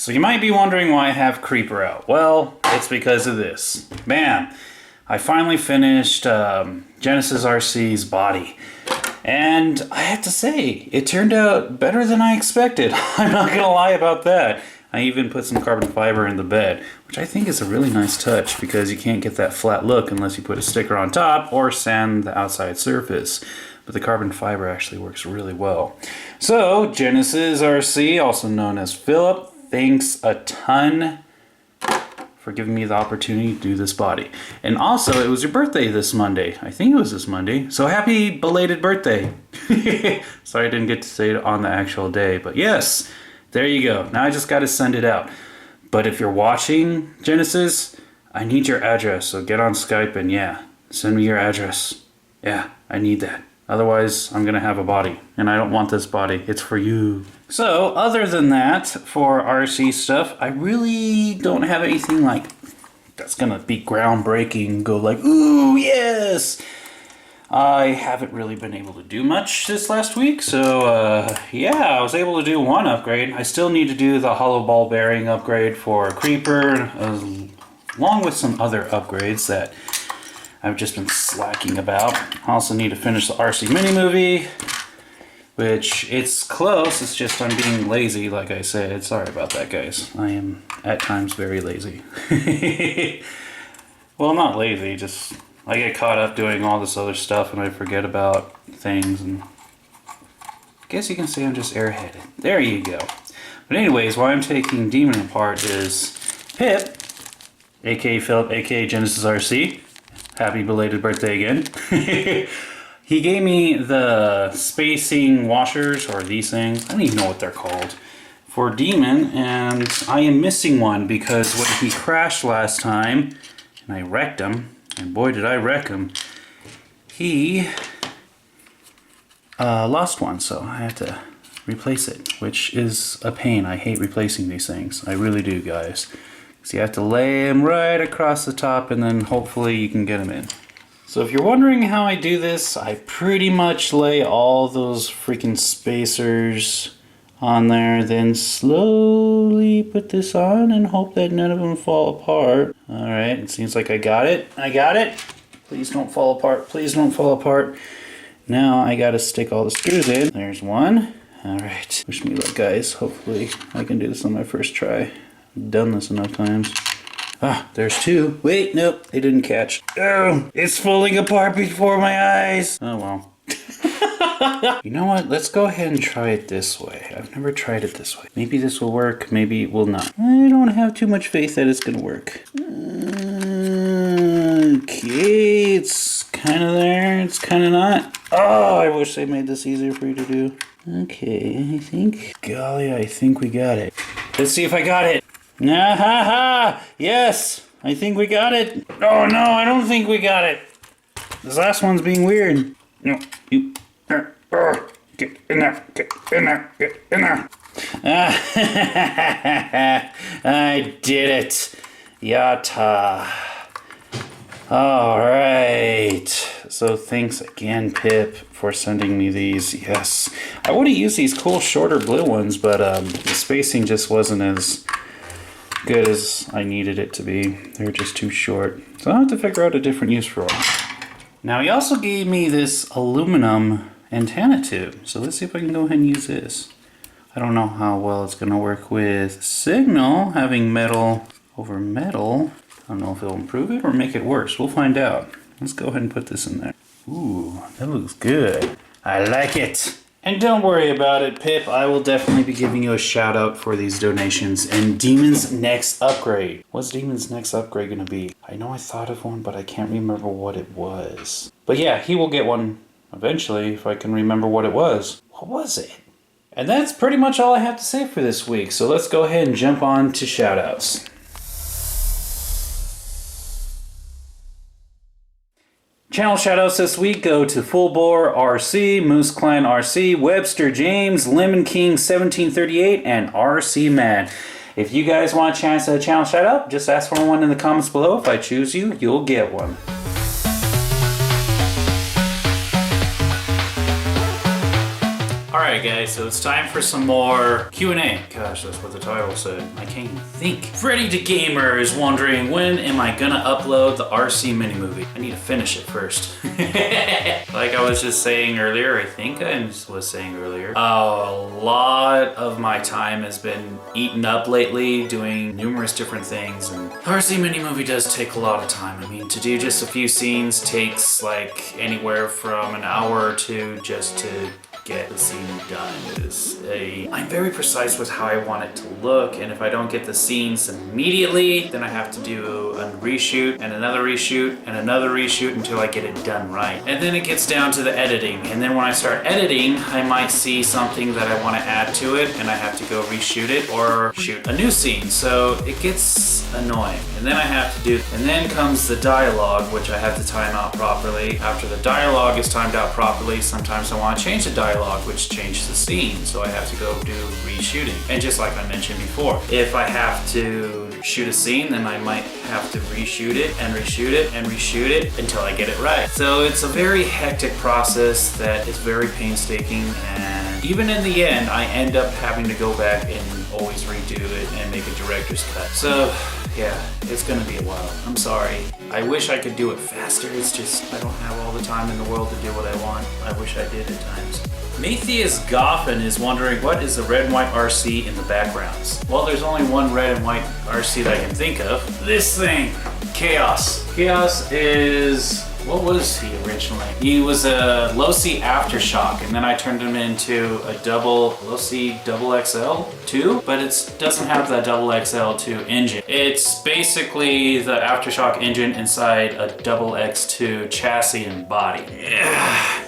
So you might be wondering why I have Creeper out. Well, it's because of this. Bam! I finally finished Genesis RC's body. And I have to say, it turned out better than I expected. I'm not gonna lie about that. I even put some carbon fiber in the bed, which I think is a really nice touch because you can't get that flat look unless you put a sticker on top or sand the outside surface. But the carbon fiber actually works really well. So, Genesis RC, also known as Philip, thanks a ton for giving me the opportunity to do this body. And also, it was your birthday this Monday. I think it was this Monday. So happy belated birthday. Sorry I didn't get to say it on the actual day, but yes, there you go. Now I just got to send it out. But if you're watching Genesis, I need your address. So get on Skype and yeah, send me your address. Yeah, I need that. Otherwise, I'm gonna have a body, and I don't want this body. It's for you. So, other than that, for RC stuff, I really don't have anything like that's gonna be groundbreaking, go like, ooh, yes! I haven't really been able to do much this last week, so yeah, I was able to do one upgrade. I still need to do the hollow ball bearing upgrade for Creeper, along with some other upgrades that I've just been slacking about. I also need to finish the RC mini movie, which it's close, it's just I'm being lazy, like I said. Sorry about that, guys. I am at times very lazy. Well, not lazy, just I get caught up doing all this other stuff and I forget about things, and I guess you can say I'm just airheaded. There you go. But anyways, why I'm taking Demon apart is Pip, aka Philip, aka Genesis RC. Happy belated birthday again. He gave me the spacing washers, or these things, I don't even know what they're called, for Demon, and I am missing one because when he crashed last time, and I wrecked him, and boy did I wreck him, he lost one, so I have to replace it, which is a pain. I hate replacing these things. I really do, guys. So you have to lay them right across the top and then hopefully you can get them in. So if you're wondering how I do this, I pretty much lay all those freaking spacers on there, then slowly put this on and hope that none of them fall apart. Alright, it seems like I got it. I got it. Please don't fall apart. Please don't fall apart. Now I gotta stick all the screws in. There's one. Alright, wish me luck, guys. Hopefully I can do this on my first try. I've done this enough times. Ah, there's two. Wait, nope, they didn't catch. Oh, it's falling apart before my eyes. Oh well. You know what? Let's go ahead and try it this way. I've never tried it this way. Maybe this will work, maybe it will not. I don't have too much faith that it's gonna work. Okay, it's kind of there, it's kind of not. Oh, I wish they made this easier for you to do. Okay, I think, golly, I think we got it. Let's see if I got it. Ah, ha, ha. Yes, I think we got it. Oh no, I don't think we got it. This last one's being weird. No, you. Get in there. Get in there. Get in there. I did it. Yatta. Alright. So thanks again, Pip, for sending me these. Yes. I would have used these cool shorter blue ones, but the spacing just wasn't as good as I needed it to be. They were just too short. So I'll have to figure out a different use for them. Now he also gave me this aluminum antenna tube. So let's see if I can go ahead and use this. I don't know how well it's going to work with signal, having metal over metal. I don't know if it'll improve it or make it worse. We'll find out. Let's go ahead and put this in there. Ooh, that looks good. I like it. And don't worry about it, Pip. I will definitely be giving you a shout out for these donations and Demon's next upgrade. What's Demon's next upgrade going to be? I know I thought of one, but I can't remember what it was. But yeah, he will get one eventually if I can remember what it was. What was it? And that's pretty much all I have to say for this week. So let's go ahead and jump on to shout outs. Channel shoutouts this week go to Fullbore RC, Moose Clan RC, Webster James, LemonKing 1738, and RC Man. If you guys want a chance at a channel shoutout, just ask for one in the comments below. If I choose you, you'll get one. Alright guys, so it's time for some more Q&A. Gosh, that's what the title said. I can't even think. Freddy the Gamer is wondering, when am I gonna upload the RC mini movie? I need to finish it first. Like I was just saying earlier, I think I was saying earlier, a lot of my time has been eaten up lately doing numerous different things, and RC mini movie does take a lot of time. I mean, to do just a few scenes takes like anywhere from an hour or two just to get the scene done. I'm very precise with how I want it to look, and if I don't get the scenes immediately, then I have to do a reshoot and another reshoot and another reshoot until I get it done right. And then it gets down to the editing, and then when I start editing, I might see something that I want to add to it, and I have to go reshoot it or shoot a new scene. So it gets annoying, and then I have to do, and then comes the dialogue, which I have to time out properly. After the dialogue is timed out properly, sometimes I want to change the dialogue, which changes the scene, so I have to go do reshooting. And just like I mentioned before, if I have to shoot a scene, then I might have to reshoot it and reshoot it and reshoot it until I get it right. So it's a very hectic process that is very painstaking, and even in the end, I end up having to go back and always redo it and make a director's cut. So yeah, it's gonna be a while. I'm sorry. I wish I could do it faster. It's just, I don't have all the time in the world to do what I want. I wish I did at times. Matthias Goffin is wondering, what is the red and white RC in the backgrounds? Well, there's only one red and white RC that I can think of. This thing, Chaos. Chaos is, what was he originally? He was a low-C Aftershock, and then I turned him into a low-C double XL2, but it doesn't have that double XL2 engine. It's basically the Aftershock engine inside a double X2 chassis and body.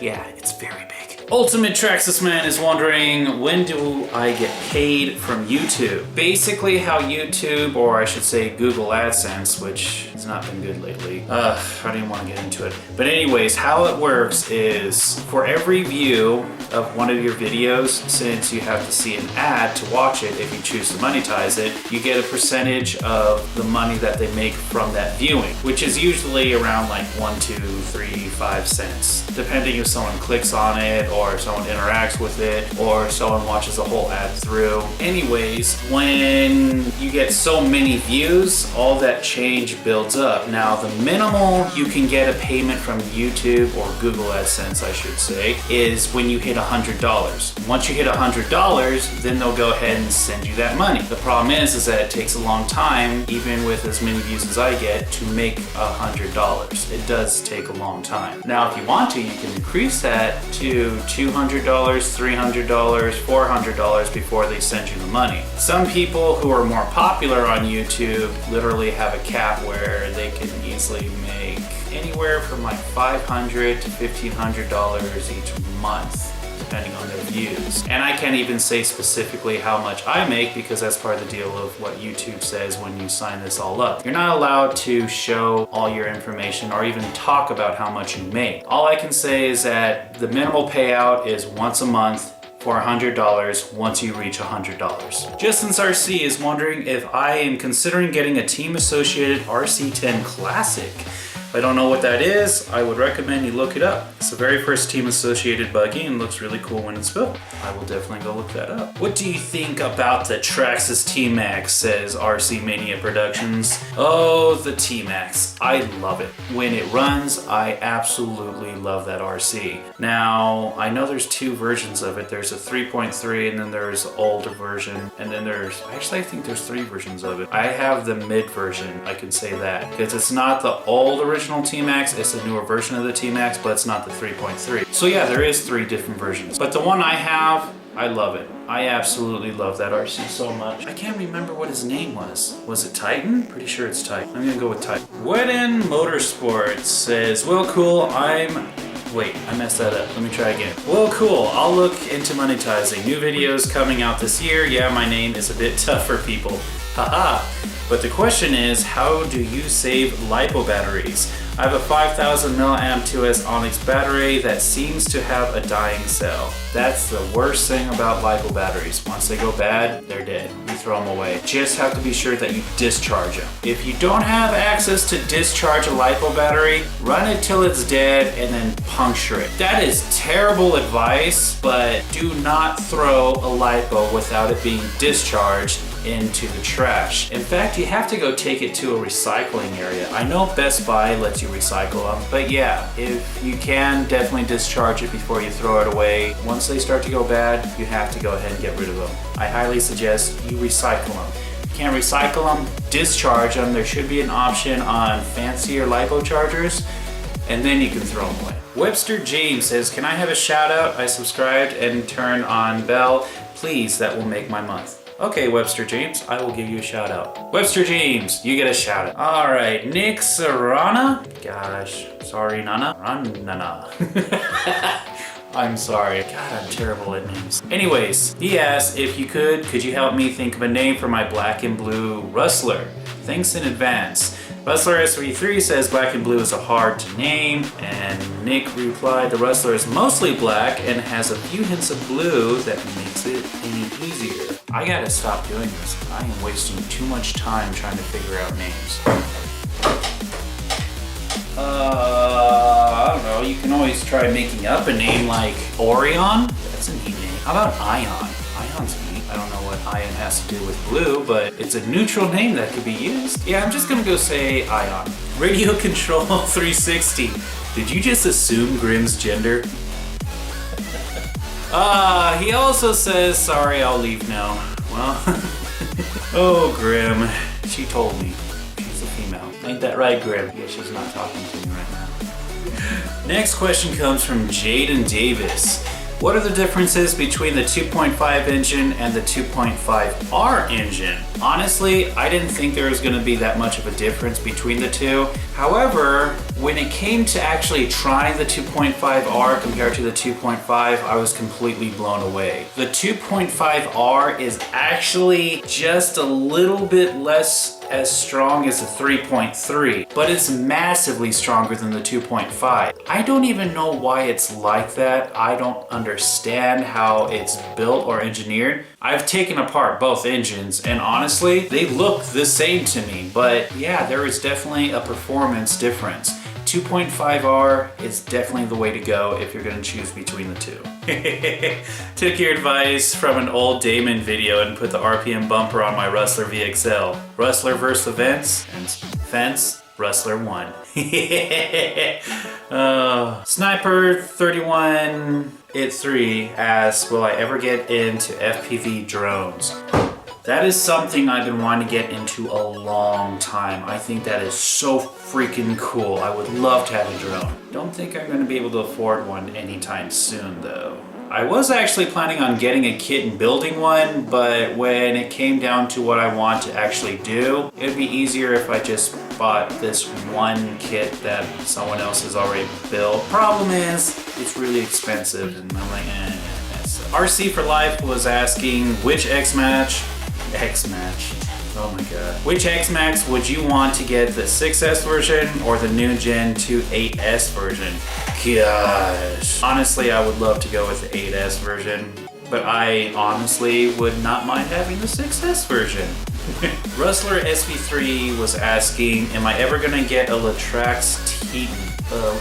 Yeah, it's very big. Ultimate Traxxas Man is wondering, when do I get paid from YouTube? Basically how YouTube, or I should say Google AdSense, which has not been good lately. I didn't want to get into it. But anyways, how it works is, for every view of one of your videos, since you have to see an ad to watch it if you choose to monetize it, you get a percentage of the money that they make from that viewing, which is usually around like 1, 2, 3, 5 cents, depending if someone clicks on it, or someone interacts with it, or someone watches the whole ad through. Anyways, when you get so many views, all that change builds up. Now, the minimal you can get a payment from YouTube, or Google AdSense I should say, is when you hit $100. Once you hit $100, then they'll go ahead and send you that money. The problem is that it takes a long time, even with as many views as I get, to make $100. It does take a long time. Now, if you want to, you can increase that to $200, $300, $400 before they send you the money. Some people who are more popular on YouTube literally have a cap where they can easily make anywhere from like $500 to $1,500 each month, depending on their views. And I can't even say specifically how much I make, because that's part of the deal of what YouTube says when you sign this all up. You're not allowed to show all your information or even talk about how much you make. All I can say is that the minimal payout is once a month for $100 once you reach $100. Justin's RC is wondering if I am considering getting a team associated RC10 Classic. If I don't know what that is, I would recommend you look it up. It's the very first team associated buggy and looks really cool when it's built. I will definitely go look that up. What do you think about the Traxxas T-Max, says RC Mania Productions. Oh, the T-Max. I love it. When it runs, I absolutely love that RC. Now, I know there's two versions of it. There's a 3.3 and then there's an older version. And then actually I think there's 3 versions of it. I have the mid version, I can say that. Because it's not the old original T-Max, it's a newer version of the T-Max, but it's not the 3.3. So yeah, there is 3 different versions. But the one I have, I love it. I absolutely love that RC so much. I can't remember what his name was. Was it Titan? Pretty sure it's Titan. I'm gonna go with Titan. Weden Motorsports says, well, cool, wait, I messed that up. Let me try again. Well, cool, I'll look into monetizing. New videos coming out this year. Yeah, my name is a bit tough for people. Haha. But the question is, how do you save LiPo batteries? I have a 5000 milliamp 2S Onyx battery that seems to have a dying cell. That's the worst thing about LiPo batteries. Once they go bad, they're dead. you throw them away. Just have to be sure that you discharge them. If you don't have access to discharge a LiPo battery, run it till it's dead and then puncture it. That is terrible advice, but do not throw a LiPo without it being discharged into the trash. In fact, you have to go take it to a recycling area. I know Best Buy lets you recycle them, but yeah, if you can, definitely discharge it before you throw it away. Once they start to go bad, you have to go ahead and get rid of them. I highly suggest you recycle them. If you can't recycle them, discharge them. There should be an option on fancier LiPo chargers, and then you can throw them away. Webster James says, can I have a shout out? I subscribed and turn on bell. Please, that will make my month. Okay, Webster James, I will give you a shout out. Webster James, you get a shout out. All right, Nick Serrana. Gosh, sorry, Nana. Nana. I'm sorry. God, I'm terrible at names. Anyways, he asked if you could you help me think of a name for my black and blue rustler? Thanks in advance. Rustler SV3 says black and blue is hard to name, and Nick replied the Rustler is mostly black and has a few hints of blue that makes it any easier. I gotta stop doing this. I am wasting too much time trying to figure out names. I don't know, you can always try making up a name like Orion. That's a neat name. How about Ion? Ion's neat. I don't know what ion has to do with blue, but it's a neutral name that could be used. Yeah, I'm just gonna go say Ion. Radio Control 360. Did you just assume Grimm's gender? He also says, sorry, I'll leave now. Well, oh, Grimm. She told me. She's a female. Ain't that right, Grimm? Yeah, she's not talking to me right now. Next question comes from Jaden Davis. What are the differences between the 2.5 engine and the 2.5R engine? Honestly, I didn't think there was going to be that much of a difference between the two. However, when it came to actually trying the 2.5R compared to the 2.5, I was completely blown away. The 2.5R is actually just a little bit less as strong as the 3.3, but it's massively stronger than the 2.5. I don't even know why it's like that. I don't understand how it's built or engineered. I've taken apart both engines and honestly, they look the same to me, but yeah, there is definitely a performance difference. 2.5R is definitely the way to go if you're gonna choose between the two. Took your advice from an old Damon video and put the RPM bumper on my Rustler VXL. Rustler versus the fence, Rustler won. Sniper 31 It 3 asks, will I ever get into FPV drones? That is something I've been wanting to get into a long time. I think that is so freaking cool. I would love to have a drone. Don't think I'm gonna be able to afford one anytime soon though. I was actually planning on getting a kit and building one, but when it came down to what I want to actually do, it'd be easier if I just bought this one kit that someone else has already built. Problem is, it's really expensive and I'm like, RC for Life was asking which X-Match, oh my god. Which X-Max would you want to get, the 6S version or the new Gen 2 8S version? Gosh. Honestly, I would love to go with the 8S version, but I honestly would not mind having the 6S version. Rustler SV3 was asking, am I ever gonna get a Latrax Teton?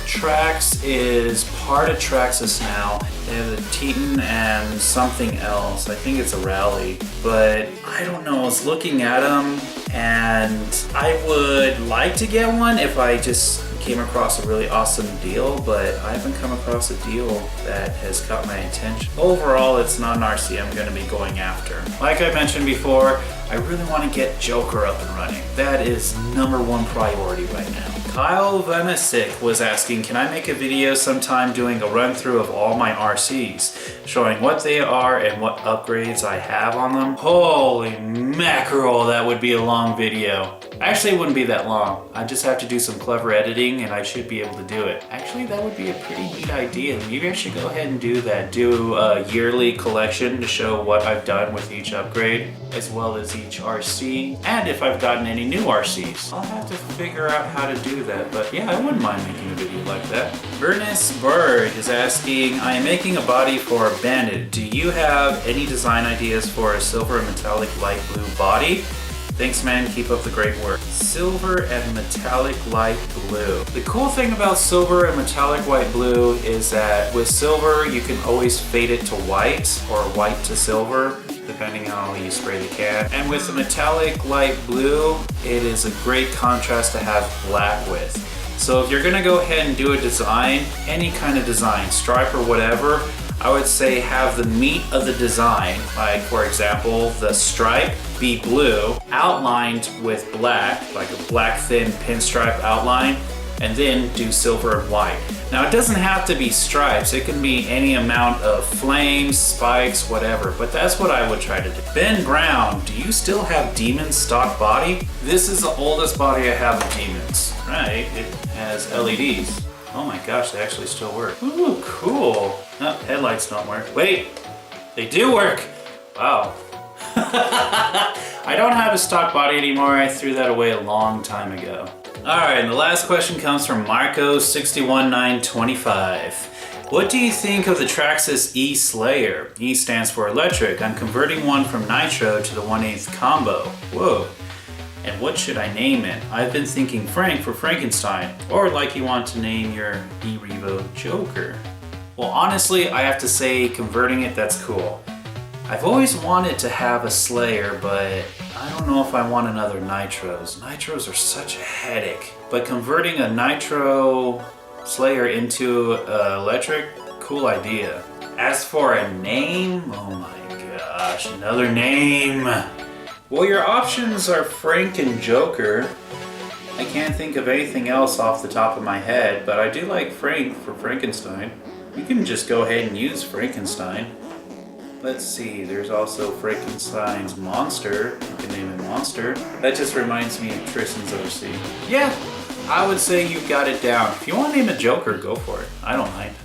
Trax is part of Traxxas now. They have a Teton and something else. I think it's a Rally, but I don't know. I was looking at them and I would like to get one if I just came across a really awesome deal, but I haven't come across a deal that has caught my attention. Overall, it's not an RC I'm gonna be going after. Like I mentioned before, I really want to get Joker up and running. That is #1 priority right now. Kyle Vanasik was asking, can I make a video sometime doing a run through of all my RCs, showing what they are and what upgrades I have on them? Holy mackerel, that would be a long video. Actually, it wouldn't be that long. I just have to do some clever editing and I should be able to do it. Actually, that would be a pretty neat idea. Maybe I should go ahead and do that. Do a yearly collection to show what I've done with each upgrade, as well as each RC, and if I've gotten any new RCs. I'll have to figure out how to do that, but yeah, I wouldn't mind making a video like that. Ernest Bird is asking, I am making a body for a bandit. Do you have any design ideas for a silver and metallic light blue body? Thanks, man. Keep up the great work. Silver and metallic light blue. The cool thing about silver and metallic light blue is that with silver, you can always fade it to white or white to silver, depending on how you spray the can. And with the metallic light blue, it is a great contrast to have black with. So if you're gonna go ahead and do a design, any kind of design, stripe or whatever, I would say have the meat of the design, like for example, the stripe be blue, outlined with black, like a black thin pinstripe outline, and then do silver and white. Now it doesn't have to be stripes, it can be any amount of flames, spikes, whatever, but that's what I would try to do. Ben Brown, do you still have Demons stock body? This is the oldest body I have of Demons, right? It has LEDs. Oh my gosh, they actually still work. Ooh, cool. Oh, headlights don't work. Wait, they do work. Wow. I don't have a stock body anymore. I threw that away a long time ago. All right, and the last question comes from Marco61925. What do you think of the Traxxas E Slayer? E stands for electric. I'm converting one from nitro to the 1/8 combo. Whoa. And what should I name it? I've been thinking Frank for Frankenstein, or like you want to name your E-Revo Joker. Well, honestly, I have to say converting it, that's cool. I've always wanted to have a Slayer, but I don't know if I want another Nitros. Nitros are such a headache. But converting a Nitro Slayer into electric, cool idea. As for a name, oh my gosh, another name. Well, your options are Frank and Joker. I can't think of anything else off the top of my head, but I do like Frank for Frankenstein. You can just go ahead and use Frankenstein. Let's see, there's also Frankenstein's Monster. You can name it Monster. That just reminds me of Tristan's OC. Yeah, I would say you've got it down. If you want to name a Joker, go for it. I don't mind.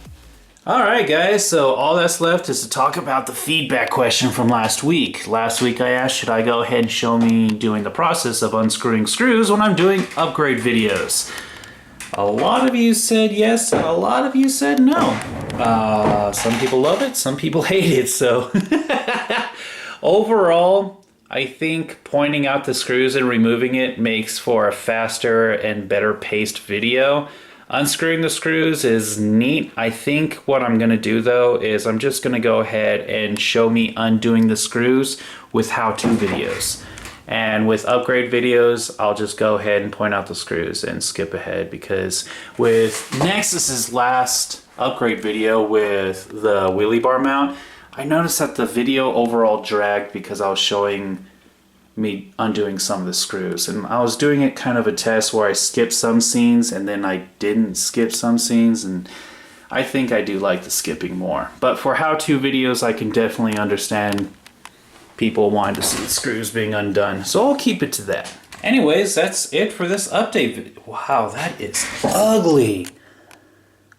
Alright guys, so all that's left is to talk about the feedback question from last week. Last week I asked, should I go ahead and show me doing the process of unscrewing screws when I'm doing upgrade videos? A lot of you said yes, and a lot of you said no. Some people love it, some people hate it, so... Overall, I think pointing out the screws and removing it makes for a faster and better paced video. Unscrewing the screws is neat. I think what I'm gonna do though is I'm just gonna go ahead and show me undoing the screws with how-to videos. And with upgrade videos, I'll just go ahead and point out the screws and skip ahead, because with Nexus's last upgrade video with the wheelie bar mount, I noticed that the video overall dragged because I was showing me undoing some of the screws, and I was doing it kind of a test where I skipped some scenes and then I didn't skip some scenes, and I think I do like the skipping more. But for how-to videos, I can definitely understand people wanting to see the screws being undone, so I'll keep it to that. Anyways, that's it for this update video. Wow, that is ugly.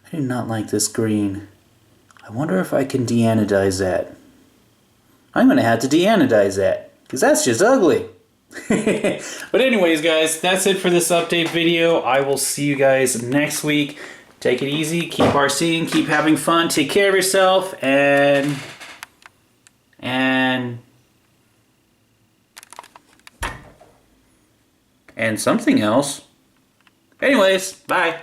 I do not like this green. I wonder if I can deanodize that. I'm gonna have to deanodize that, because that's just ugly. But anyways, guys, that's it for this update video. I will see you guys next week. Take it easy, keep RCing, keep having fun, take care of yourself, and something else. Anyways, bye.